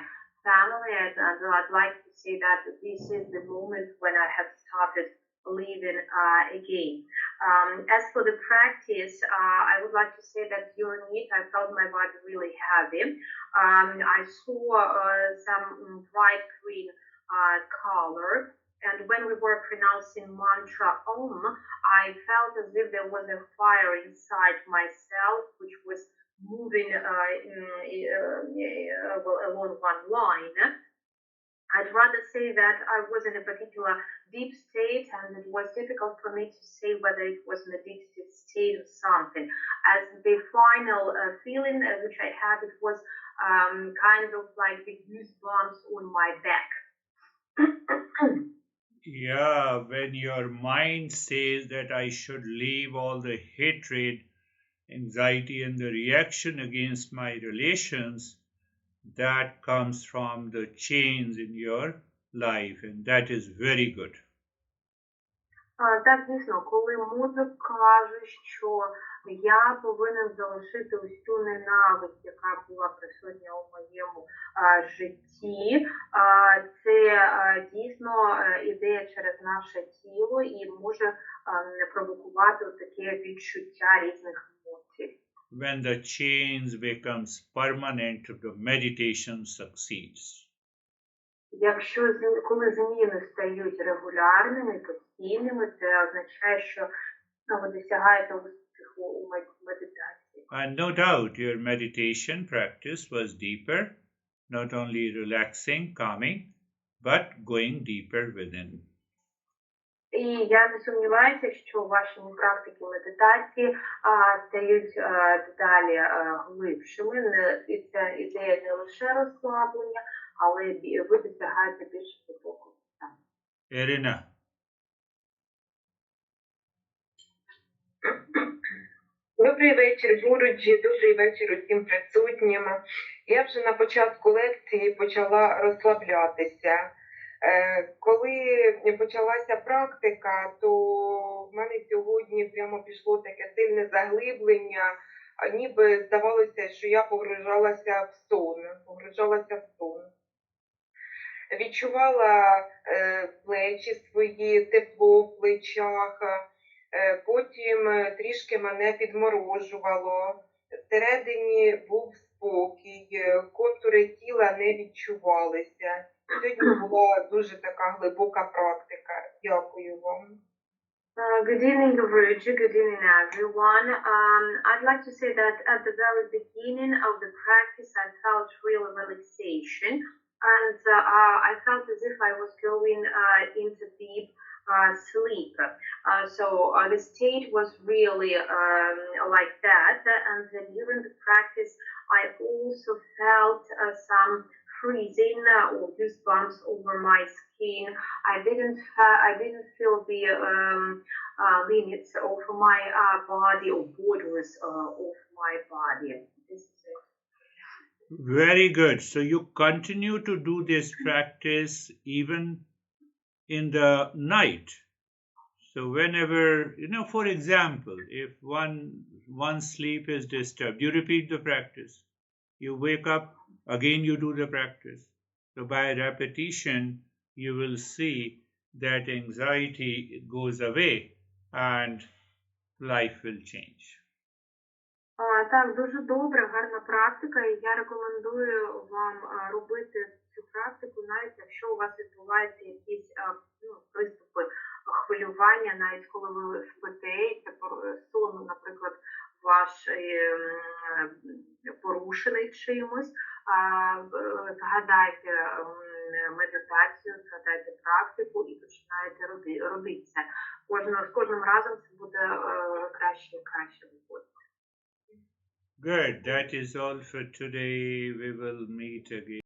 family, and I'd like to say that this is the moment when I have started living again. As for the practice, I would like to say that during it I felt my body really heavy. I saw some bright green color, and when we were pronouncing mantra Om, I felt as if there was a fire inside myself which was moving along one line. I'd rather say that I was in a particular deep state, and it was difficult for me to say whether it was an addictive state or something. As the final feeling which I had, it was kind of like the goosebumps on my back. Yeah, when your mind says that I should leave all the hatred, anxiety, and the reaction against my relations, that comes from the change in your life, and that is very good. Так, звісно, коли мозок каже, що я повинен залишити ось цю ненависть, яка була присутня у моєму житті, це дійсно ідея через наше тіло і може провокувати таке відчуття різних емоцій. When the change becomes permanent, the meditation succeeds. Якщо коли зміни стають регулярними, постійними, це означає, що ви досягаєте успіху у медитації. And no doubt your meditation practice was deeper, not only relaxing, calming, but going deeper within. І я не сумніваюся, що ваші практики медитації стають дедалі глибшими. І це ідея не лише розслаблення, але ви досягаєте більш глибокого стану. Irina. Добрий вечір, Гуруджі, добрий вечір усім присутнім. Я вже на початку лекції почала розслаблятися. Коли почалася практика, то в мене сьогодні прямо пішло таке сильне заглиблення ніби здавалося, що я погружалася в сон. Відчувала плечі свої, тепло в плечах, потім трішки мене підморожувало. Всередині був спокій, контури тіла не відчувалися. Сьогодні була дуже така глибока практика. Дякую вам. Good evening, Girish. Good evening, everyone. I'd like to say that at the very beginning of the practice, I felt real relaxation, and I felt as if I was going into deep sleep. So the state was really like that, and during the practice, I also felt some freezing or goosebumps over my skin. I didn't feel the limits of my body or borders of my body. This is it. Very good. So you continue to do this practice even in the night. So whenever, for example, if one sleep is disturbed, you repeat the practice. You wake up, again you do the practice. So by repetition, you will see that anxiety goes away and life will change. Так, дуже добре, гарна практика, і я рекомендую вам робити цю практику, навіть якщо у вас відбуваються якісь приступи хвилювання, навіть коли ви спите, сон, наприклад, ваш порушений чимось, згадайте медитацію, згадайте практику і починаєте робити це. З кожним разом це буде краще і краще виходити. Good. That is all for today. We will meet again.